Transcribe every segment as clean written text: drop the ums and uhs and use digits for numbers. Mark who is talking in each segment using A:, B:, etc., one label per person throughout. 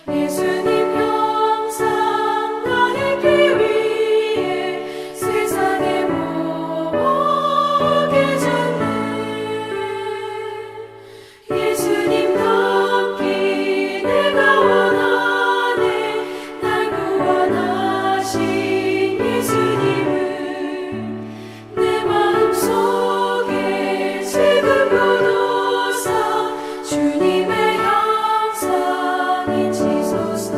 A: 예수님 형상 나의 길 위에 세상에 머무게 졌네. 예수님 닮기 내가 원하네. 날 구원하신 예수님을 내 마음속에 지금 보도사 주님의 형상이 지소서.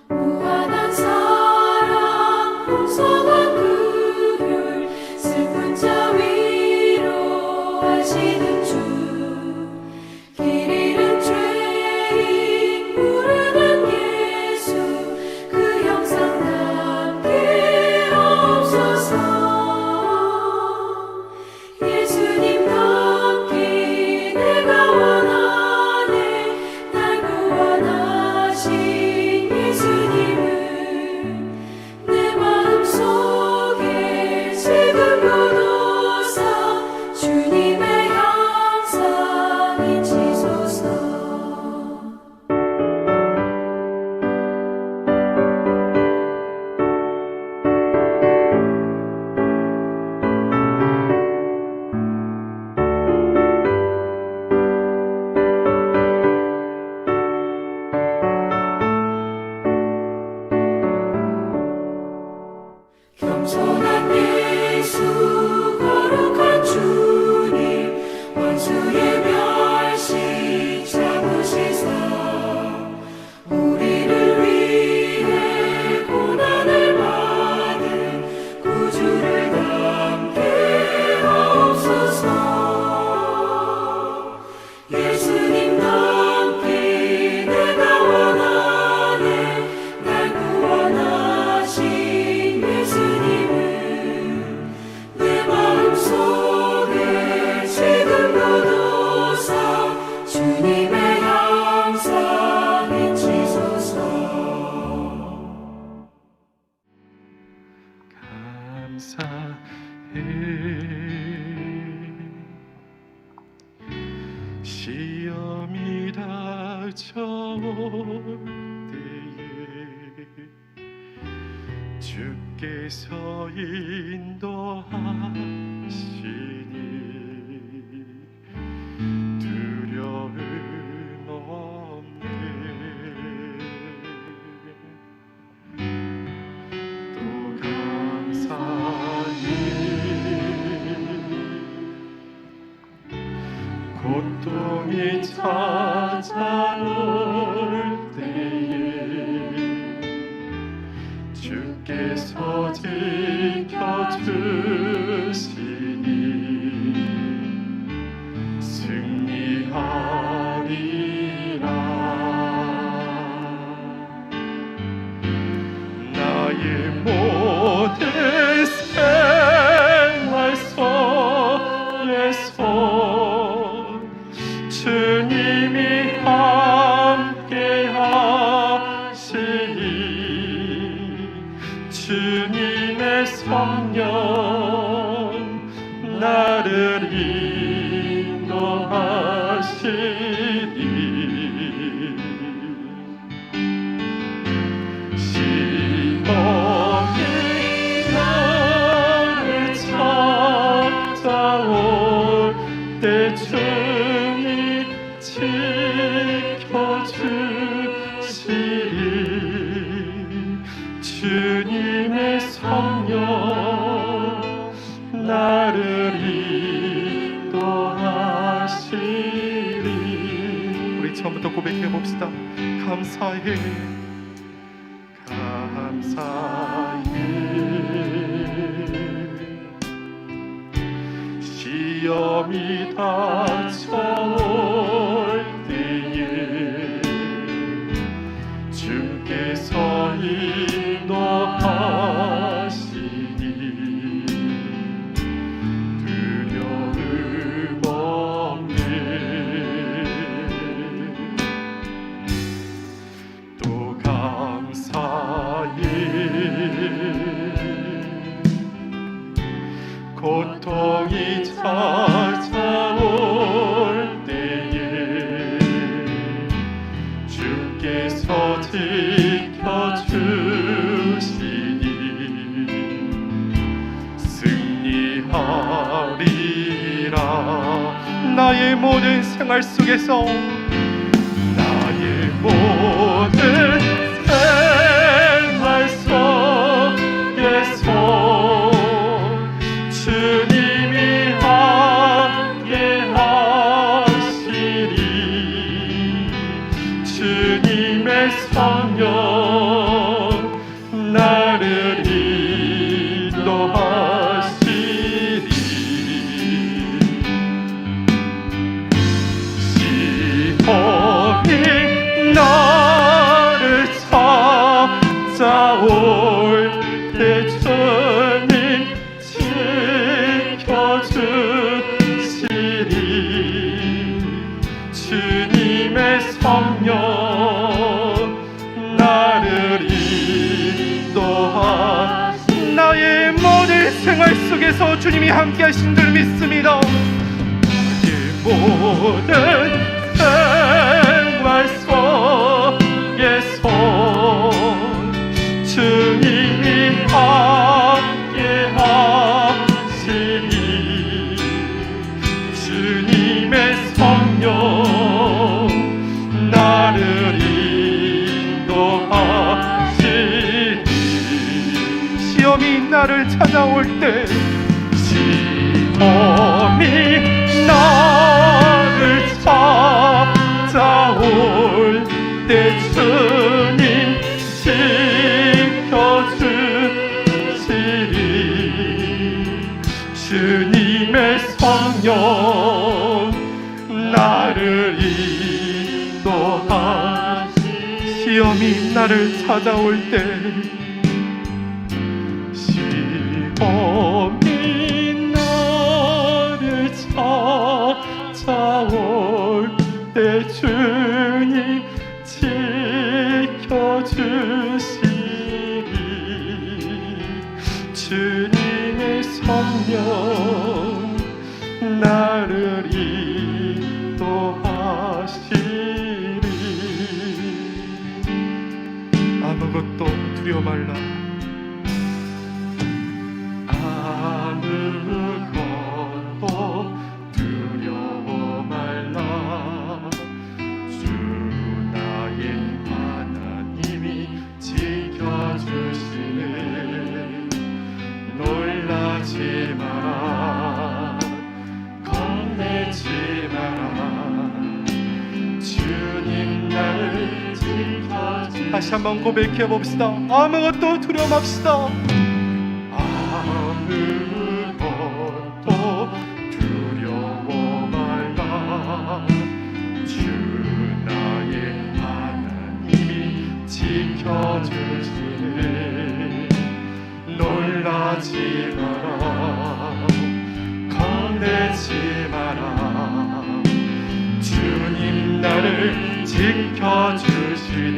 A: 무한한 사랑 풍성한 긍휼 슬픈 자 위로하시는 주. 길 잃은 죄인 부르는 예수 그 형상 담게 하옵소서. 예수님 닮기 내가 원하네. 날 구원하신 예수님을 내 마음속에 지금 보도사 주님의 형상이 지소서. 겸손한 예수 거룩한 주님 원수의 멸시 참으시사 우리를 위해 고난을 받은 구주를 담게 하옵소서. 예수님 닮기 내가 원하네. 날 구원하신 예수님을 내 마음속에 지금 보도사 주님의 형상이 지소서.
B: 감사해. 시험이 닥쳐올 때에 주께서 인도하시니 두려움 없네. 또 감사히 고통이 찾아올 때에 주께서 지켜주시니 승리하리라. 나의 모든 생활 속에서 주님이 함께 하시니 주님의 성령 나를 인도하시니 시험이 나를 찾아올 때 주님 지켜주시리. 주님의 성령 나를 인도하시리. 우리 처음부터 고백해 봅시다. 감사해. 감사해. 시험이 닥쳐올 때에 주께서 인도하시니 두려움 없네. 또 감사히 고통이 찾아올 때에 주 주께서 지켜주시니 승리하리라. 나의 모든 생활 속에서, 나의 모든 생활 속에서 주님이 함께 하시리. 주님의 성령 나를 인도하시리. 시험이 나를 찾아올 때 주님 지켜주시리. 주님의 성령 나를 인도하시리. 나의 모든 생활 속에서 주님이 함께 하신 줄 믿습니다. 나의 모든 생활 속에서 주님이 함께 하시니 주님의 성령 나를 인도하시니. 시험이 나를 찾아올 때, 시험이 나를 찾아올 때 주님 지켜주시리. 주님의 성령 나를 인도하시리. 시험이 나를 찾아올 때, 시험이 나를 찾아올 때 주님 지켜주시리. 주님의 성령 나를 인도하시리. 아무것도 두려워 말라. 아무것도 두려워 말라. 주 나의 하나님이 지켜주시네. 놀라지 마라, 겁내지 마라. 주님 나를 지켜주시네. 다시 한번 고백해 봅시다. 아무것도 두려워 맙시다. 아무것도 두려워 말라. 주 나의 하나님이 지켜주시네. 놀라지 마라, 겁내지 마라. 주님 나를 지켜주시네.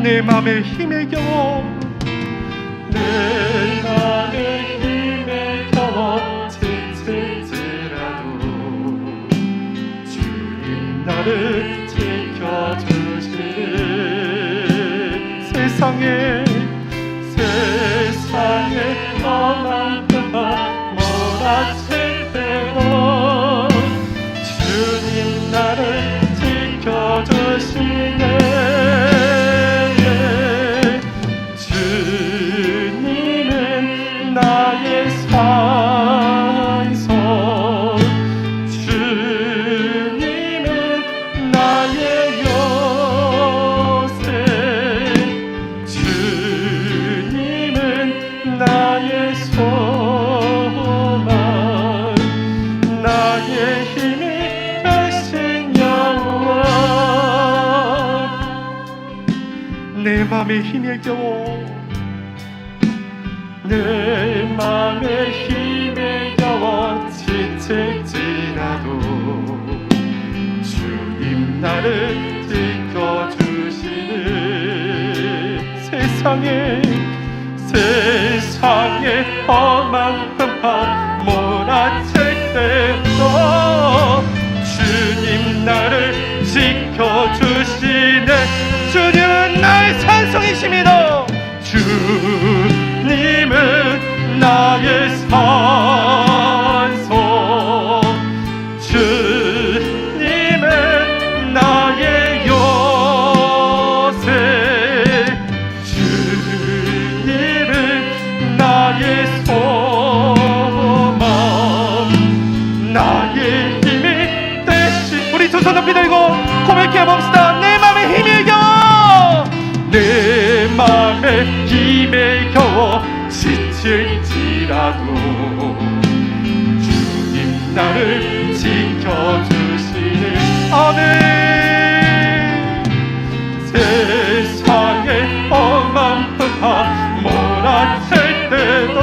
B: 내 맘의 힘에 겨워, 내 맘의 힘에 겨워 지칠지라도 주님 나를 지켜주시네. 세상에 험한 끔한 몰아칠 때도 주님 나를 지켜주시네. 주님은 나의 산성, 주님은 나의 요새, 주님은 나의 소망, 나의 힘이 되신 여호와. 내 맘의 힘에 겨워, 내 맘의 힘에 겨워 지칠지라도 주님 나를 지켜주시네. 세상에 험한 흠판 몰아칠 때도 주님 나를 지켜주시네. 주님은 나의 산성이십니다. 주님은 나의 산성, 주님은 나의 요새, 주님은 나의 소망, 나의 힘이 되시. 우리 두 손 높이 들고 고백해 봅시다. 내 맘에 힘이 겨워, 내 맘에 힘에 겨워 지칠지라도 주님 나를 지켜주시네. 아멘. 세상에 험한파 몰아칠 때도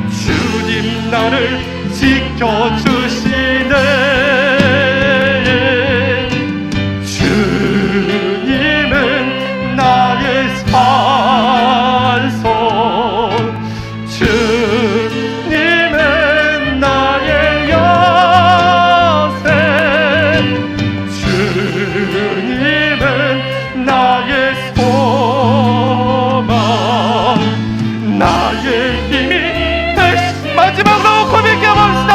B: 주님 나를 지켜주시네. 주님은 나의 산성, 주님은 나의 요새, 주님은 나의 소망, 나의 힘이 되시. 마지막으로 고백해봅시다.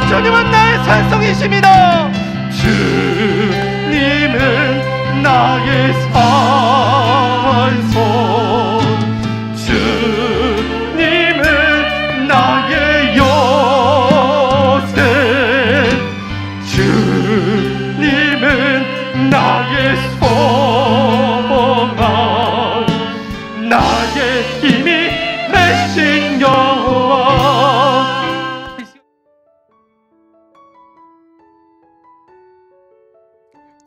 B: 주님은 나의 산성이십니다. 주님은 나의 산성, 주님은 나의 요새, 주님은 나의 소망, 나의 힘이 되신 여호와.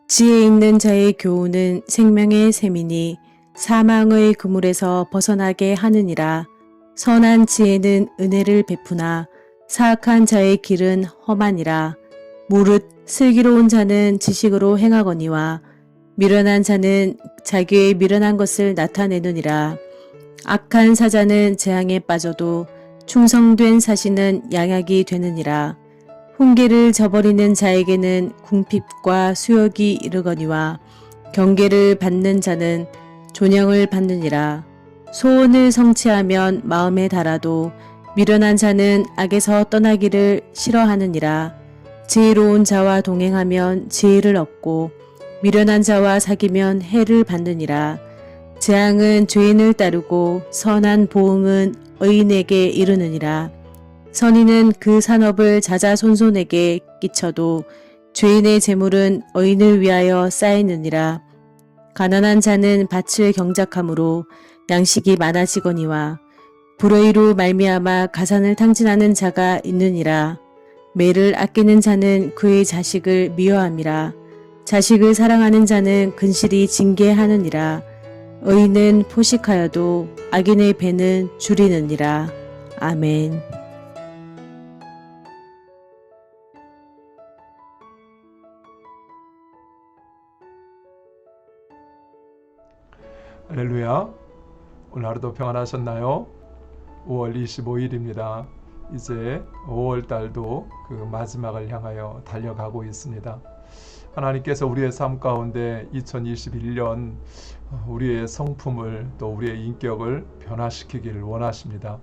C: 지혜 있는 자의 교훈은 생명의 샘이니 사망의 그물에서 벗어나게 하느니라. 선한 지혜는 은혜를 베푸나 사악한 자의 길은 험하니라. 무릇 슬기로운 자는 지식으로 행하거니와 미련한 자는 자기의 미련한 것을 나타내느니라. 악한 사자는 재앙에 빠져도 충성된 사신은 양약이 되느니라. 훈계를 저버리는 자에게는 궁핍과 수욕이 이르거니와 경계를 받는 자는 존영을 받느니라. 소원을 성취하면 마음에 달아도 미련한 자는 악에서 떠나기를 싫어하느니라. 지혜로운 자와 동행하면 지혜를 얻고 미련한 자와 사귀면 해를 받느니라. 재앙은 죄인을 따르고 선한 보응은 의인에게 이르느니라. 선인은 그 산업을 자자손손에게 끼쳐도 죄인의 재물은 의인을 위하여 쌓이느니라. 가난한 자는 밭을 경작함으로 양식이 많아지거니와 불의로 말미암아 가산을 탕진하는 자가 있느니라. 매를 아끼는 자는 그의 자식을 미워함이라. 자식을 사랑하는 자는 근실히 징계하느니라. 의인은 포식하여도 악인의 배는 줄이느니라. 아멘.
D: 할렐루야. 오늘 하루도 평안하셨나요? 5월 25일입니다. 이제 5월 달도 그 마지막을 향하여 달려가고 있습니다. 하나님께서 우리의 삶 가운데 2021년 우리의 성품을 또 우리의 인격을 변화시키기를 원하십니다.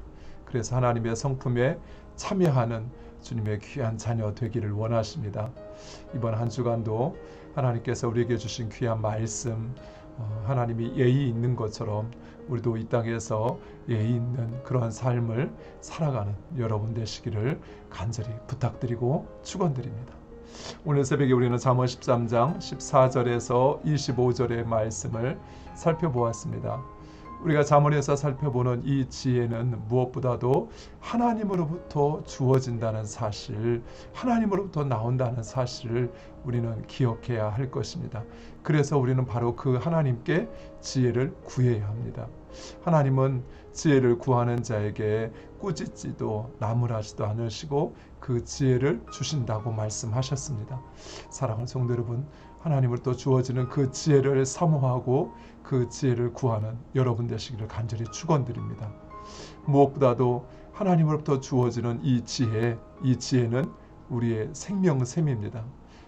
D: 그래서 하나님의 성품에 참여하는 주님의 귀한 자녀 되기를 원하십니다. 이번 한 주간도 하나님께서 우리에게 주신 귀한 말씀, 하나님이 예의 있는 것처럼 우리도 이 땅에서 예의 있는 그러한 삶을 살아가는 여러분 되시기를 간절히 부탁드리고 축원드립니다. 오늘 새벽에 우리는 잠언 13장 14절에서 25절의 말씀을 살펴보았습니다. 우리가 잠언에서 살펴보는 이 지혜는 무엇보다도 하나님으로부터 주어진다는 사실, 하나님으로부터 나온다는 사실을 우리는 기억해야 할 것입니다. 그래서 우리는 바로 그 하나님께 지혜를 구해야 합니다. 하나님은 지혜를 구하는 자에게 꾸짖지도 나무라지도 않으시고 그 지혜를 주신다고 말씀하셨습니다. 사랑하는 성도 여러분, 하나님으로부터 주어지는 그 지혜를 사모하고 그 지혜를 구하는 여러분 되시기를 간절히 축원드립니다. 무엇보다도 하나님으로부터 주어지는 이 지혜는 우리의 생명샘입니다.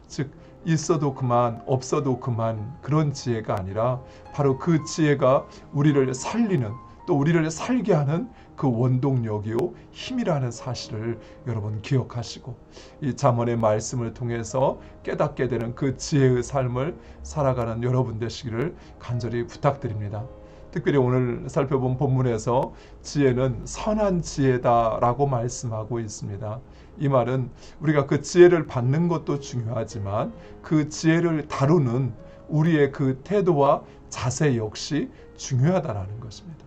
D: 즉 있어도 그만 없어도 그만 그런 지혜가 아니라 바로 그 지혜가 우리를 살리는 또 우리를 살게 하는 그 원동력이요 힘이라는 사실을 여러분 기억하시고 이 잠언의 말씀을 통해서 깨닫게 되는 그 지혜의 삶을 살아가는 여러분 되시기를 간절히 부탁드립니다. 특별히 오늘 살펴본 본문에서 지혜는 선한 지혜다라고 말씀하고 있습니다. 이 말은 우리가 그 지혜를 받는 것도 중요하지만 그 지혜를 다루는 우리의 그 태도와 자세 역시 중요하다라는 것입니다.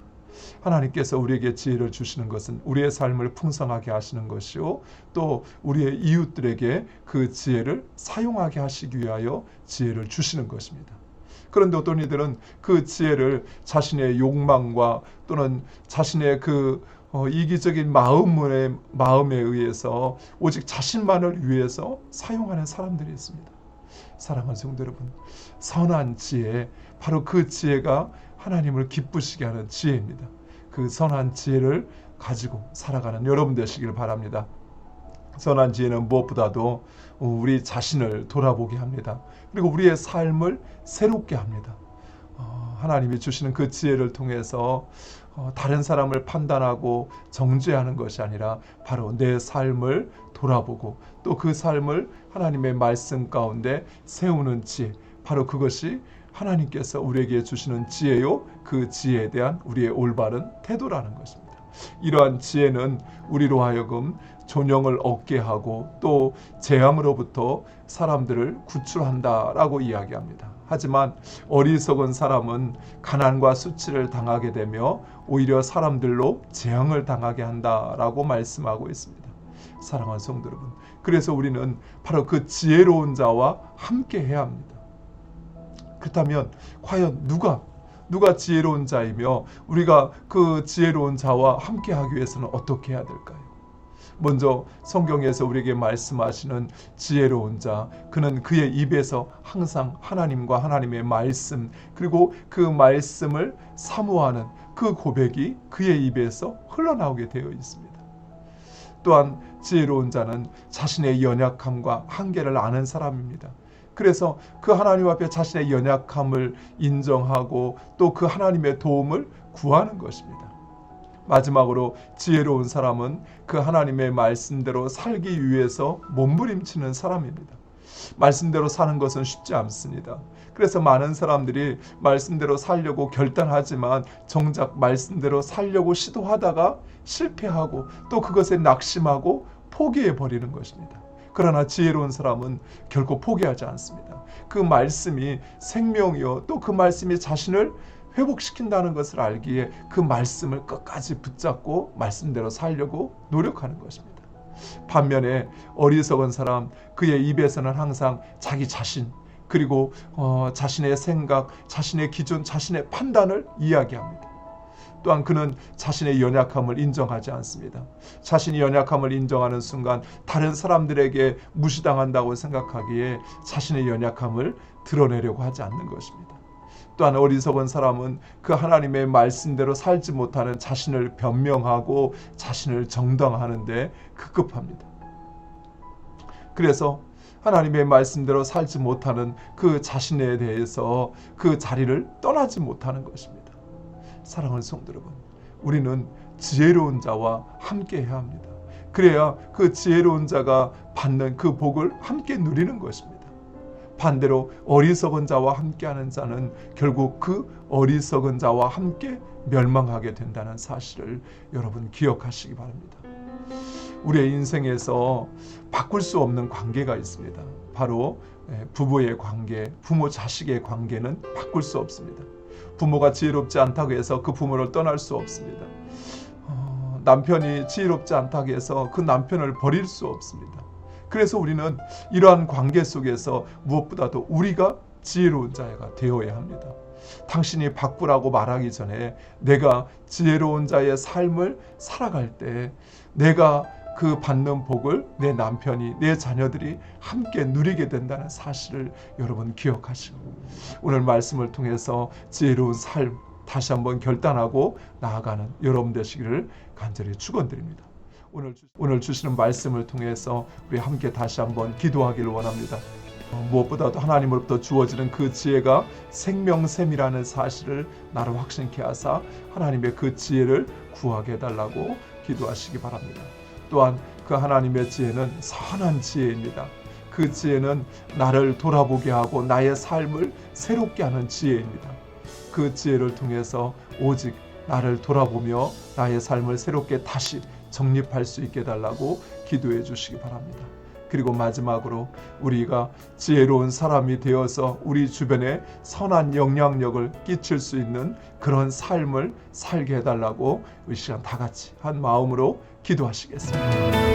D: 하나님께서 우리에게 지혜를 주시는 것은 우리의 삶을 풍성하게 하시는 것이요 또 우리의 이웃들에게 그 지혜를 사용하게 하시기 위하여 지혜를 주시는 것입니다. 그런데 어떤 이들은 그 지혜를 자신의 욕망과 또는 자신의 그 이기적인 마음에 의해서 오직 자신만을 위해서 사용하는 사람들이 있습니다. 사랑하는 성도 여러분, 선한 지혜, 바로 그 지혜가 하나님을 기쁘시게 하는 지혜입니다. 그 선한 지혜를 가지고 살아가는 여러분 되시길 바랍니다. 선한 지혜는 무엇보다도 우리 자신을 돌아보게 합니다. 그리고 우리의 삶을 새롭게 합니다. 하나님이 주시는 그 지혜를 통해서 다른 사람을 판단하고 정죄하는 것이 아니라 바로 내 삶을 돌아보고 또 그 삶을 하나님의 말씀 가운데 세우는 지혜, 바로 그것이 하나님께서 우리에게 주시는 지혜요 그 지혜에 대한 우리의 올바른 태도라는 것입니다. 이러한 지혜는 우리로 하여금 존영을 얻게 하고 또 재앙으로부터 사람들을 구출한다라고 이야기합니다. 하지만 어리석은 사람은 가난과 수치를 당하게 되며 오히려 사람들로 재앙을 당하게 한다라고 말씀하고 있습니다. 사랑하는 성도 여러분, 그래서 우리는 바로 그 지혜로운 자와 함께 해야 합니다. 그렇다면 과연 누가 지혜로운 자이며 우리가 그 지혜로운 자와 함께 하기 위해서는 어떻게 해야 될까요? 먼저 성경에서 우리에게 말씀하시는 지혜로운 자, 그는 그의 입에서 항상 하나님과 하나님의 말씀 그리고 그 말씀을 사모하는 그 고백이 그의 입에서 흘러나오게 되어 있습니다. 또한 지혜로운 자는 자신의 연약함과 한계를 아는 사람입니다. 그래서 그 하나님 앞에 자신의 연약함을 인정하고 또 그 하나님의 도움을 구하는 것입니다. 마지막으로 지혜로운 사람은 그 하나님의 말씀대로 살기 위해서 몸부림치는 사람입니다. 말씀대로 사는 것은 쉽지 않습니다. 그래서 많은 사람들이 말씀대로 살려고 결단하지만 정작 말씀대로 살려고 시도하다가 실패하고 또 그것에 낙심하고 포기해버리는 것입니다. 그러나 지혜로운 사람은 결코 포기하지 않습니다. 그 말씀이 생명이요 또 그 말씀이 자신을 회복시킨다는 것을 알기에 그 말씀을 끝까지 붙잡고 말씀대로 살려고 노력하는 것입니다. 반면에 어리석은 사람, 그의 입에서는 항상 자기 자신 그리고 자신의 생각, 자신의 기준, 자신의 판단을 이야기합니다. 또한 그는 자신의 연약함을 인정하지 않습니다. 자신이 연약함을 인정하는 순간 다른 사람들에게 무시당한다고 생각하기에 자신의 연약함을 드러내려고 하지 않는 것입니다. 또한 어리석은 사람은 그 하나님의 말씀대로 살지 못하는 자신을 변명하고 자신을 정당화하는 데 급급합니다. 그래서 하나님의 말씀대로 살지 못하는 그 자신에 대해서 그 자리를 떠나지 못하는 것입니다. 사랑하는 성도 여러분, 우리는 지혜로운 자와 함께 해야 합니다. 그래야 그 지혜로운 자가 받는 그 복을 함께 누리는 것입니다. 반대로 어리석은 자와 함께하는 자는 결국 그 어리석은 자와 함께 멸망하게 된다는 사실을 여러분 기억하시기 바랍니다. 우리의 인생에서 바꿀 수 없는 관계가 있습니다. 바로 부부의 관계, 부모 자식의 관계는 바꿀 수 없습니다. 부모가 지혜롭지 않다고 해서 그 부모를 떠날 수 없습니다. 남편이 지혜롭지 않다고 해서 그 남편을 버릴 수 없습니다. 그래서 우리는 이러한 관계 속에서 무엇보다도 우리가 지혜로운 자가 되어야 합니다. 당신이 바꾸라고 말하기 전에 내가 지혜로운 자의 삶을 살아갈 때 내가 그 받는 복을 내 남편이, 내 자녀들이 함께 누리게 된다는 사실을 여러분 기억하시고 오늘 말씀을 통해서 지혜로운 삶 다시 한번 결단하고 나아가는 여러분 되시기를 간절히 축원드립니다. 오늘 주시는 말씀을 통해서 우리 함께 다시 한번 기도하기를 원합니다. 무엇보다도 하나님으로부터 주어지는 그 지혜가 생명샘이라는 사실을 나로 확신케 하사 하나님의 그 지혜를 구하게 해달라고 기도하시기 바랍니다. 또한 그 하나님의 지혜는 선한 지혜입니다. 그 지혜는 나를 돌아보게 하고 나의 삶을 새롭게 하는 지혜입니다. 그 지혜를 통해서 오직 나를 돌아보며 나의 삶을 새롭게 다시 정립할 수 있게 해달라고 기도해 주시기 바랍니다. 그리고 마지막으로 우리가 지혜로운 사람이 되어서 우리 주변에 선한 영향력을 끼칠 수 있는 그런 삶을 살게 해달라고 이 시간 다 같이 한 마음으로 기도하시겠습니다.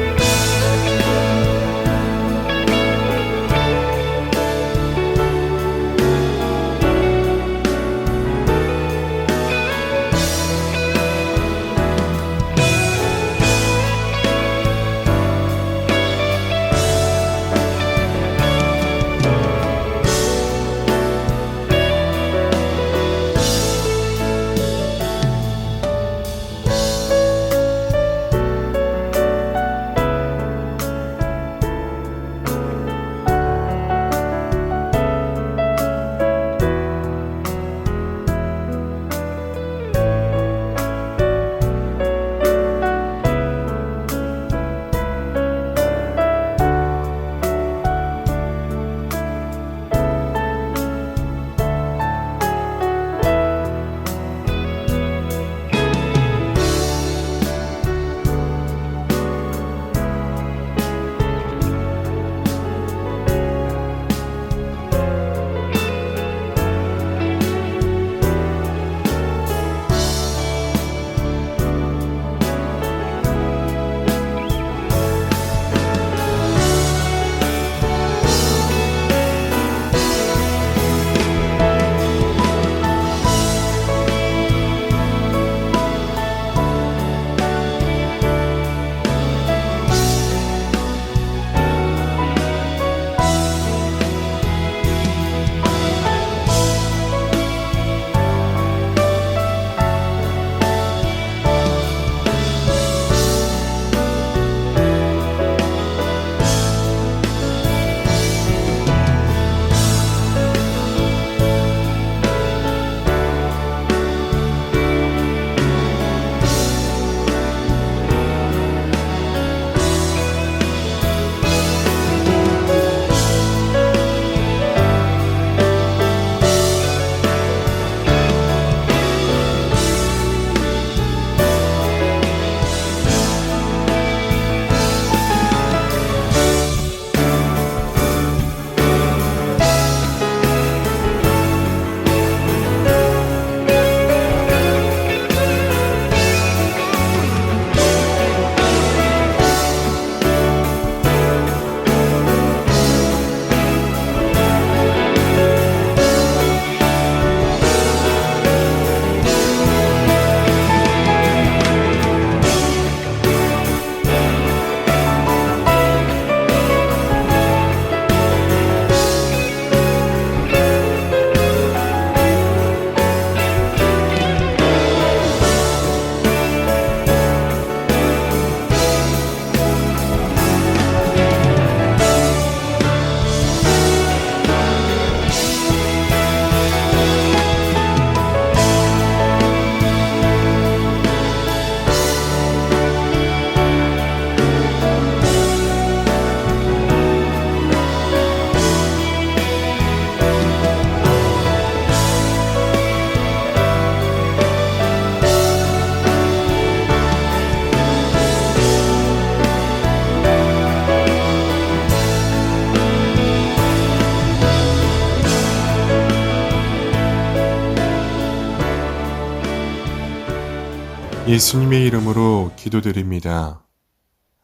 E: 예수님의 이름으로 기도드립니다.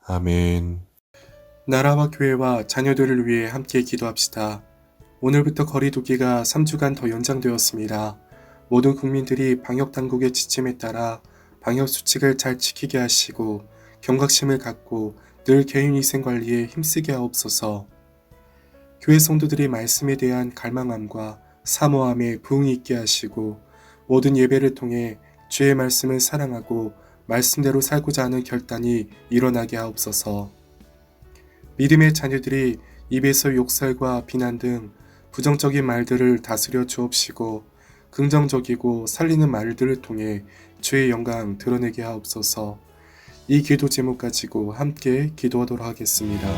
E: 아멘. 나라와 교회와 자녀들을 위해 함께 기도합시다. 오늘부터 거리두기가 3주간 더 연장되었습니다. 모든 국민들이 방역당국의 지침에 따라 방역수칙을 잘 지키게 하시고 경각심을 갖고 늘 개인위생관리에 힘쓰게 하옵소서. 교회 성도들이 말씀에 대한 갈망함과 사모함에 부응이 있게 하시고 모든 예배를 통해 주의 말씀을 사랑하고 말씀대로 살고자 하는 결단이 일어나게 하옵소서. 믿음의 자녀들이 입에서 욕설과 비난 등 부정적인 말들을 다스려 주옵시고 긍정적이고 살리는 말들을 통해 주의 영광 드러내게 하옵소서. 이 기도 제목 가지고 함께 기도하도록 하겠습니다.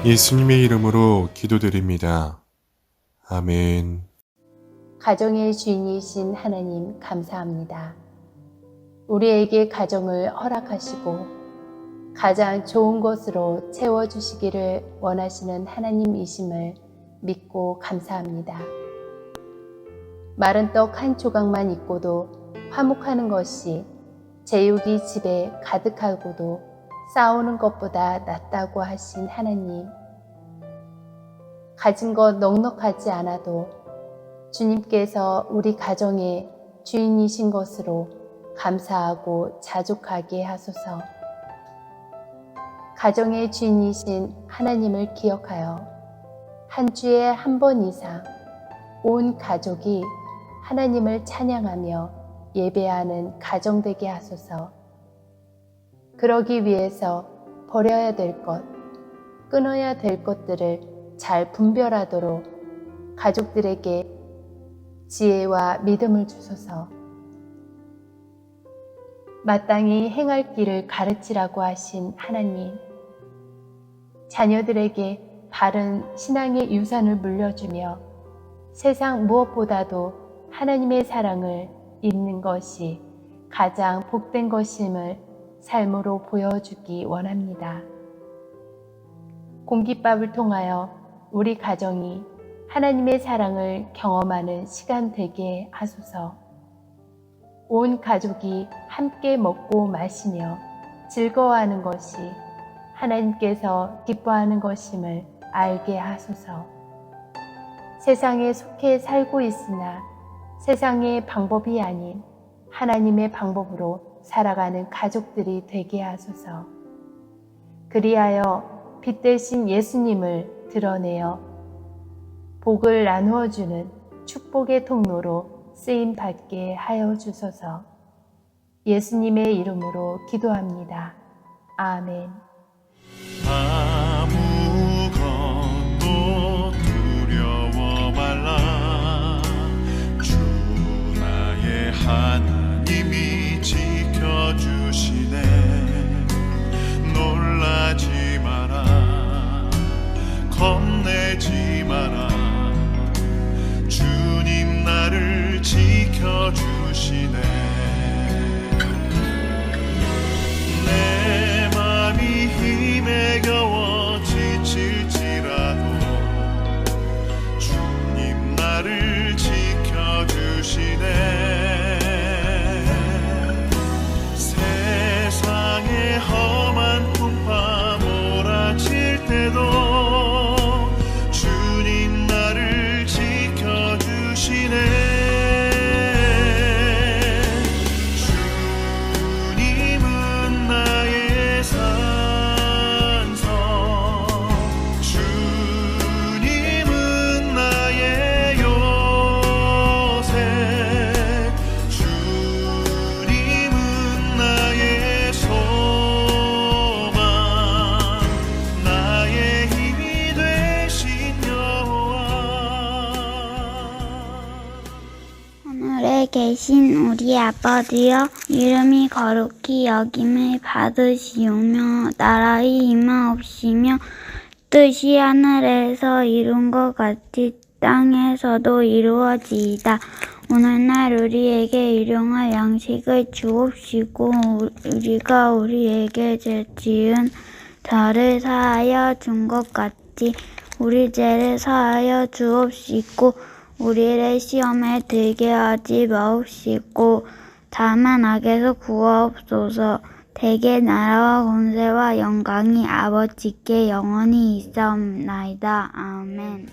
E: 예수님의 이름으로 기도드립니다. 아멘.
F: 가정의 주인이신 하나님 감사합니다. 우리에게 가정을 허락하시고 가장 좋은 것으로 채워주시기를 원하시는 하나님이심을 믿고 감사합니다. 마른 떡 한 조각만 있고도 화목하는 것이 제육이 집에 가득하고도 싸우는 것보다 낫다고 하신 하나님. 가진 것 넉넉하지 않아도 주님께서 우리 가정의 주인이신 것으로 감사하고 자족하게 하소서. 가정의 주인이신 하나님을 기억하여 한 주에 한 번 이상 온 가족이 하나님을 찬양하며 예배하는 가정 되게 하소서. 그러기 위해서 버려야 될 것, 끊어야 될 것들을 잘 분별하도록 가족들에게 지혜와 믿음을 주소서. 마땅히 행할 길을 가르치라고 하신 하나님, 자녀들에게 바른 신앙의 유산을 물려주며 세상 무엇보다도 하나님의 사랑을 입는 것이 가장 복된 것임을 삶으로 보여주기 원합니다. 공깃밥을 통하여 우리 가정이 하나님의 사랑을 경험하는 시간 되게 하소서. 온 가족이 함께 먹고 마시며 즐거워하는 것이 하나님께서 기뻐하는 것임을 알게 하소서. 세상에 속해 살고 있으나 세상의 방법이 아닌 하나님의 방법으로 살아가는 가족들이 되게 하소서. 그리하여 빛 대신 예수님을 드러내어 복을 나누어 주는 축복의 통로로 쓰임 받게 하여 주소서. 예수님의 이름으로 기도합니다. 아멘.
G: 아무것도 두려워 말라. 주 나의 하나님이 지켜주시네. 놀라지 마라. 겁내지 마라. 주님 나를 지켜주시네. 내 맘이 힘에 겨워 지칠지라도 주님 나를 지켜주시네. 세상의 험한 풍파 몰아칠 때도 주님 나를 지켜주시네.
H: 하늘에 계신 우리 아버지여, 이름이 거룩히 여김을 받으시오며 나라의 임하옵시며 뜻이 하늘에서 이룬 것 같이 땅에서도 이루어지이다. 오늘날 우리에게 일용할 양식을 주옵시고 우리가 우리에게 죄 지은 자를 사하여 준 것 같이 우리 죄를 사하여 주옵시고 우리를 시험에 들게 하지 마옵시고 다만 악에서 구하옵소서. 대개 나라와 권세와 영광이 아버지께 영원히 있사옵나이다. 아멘.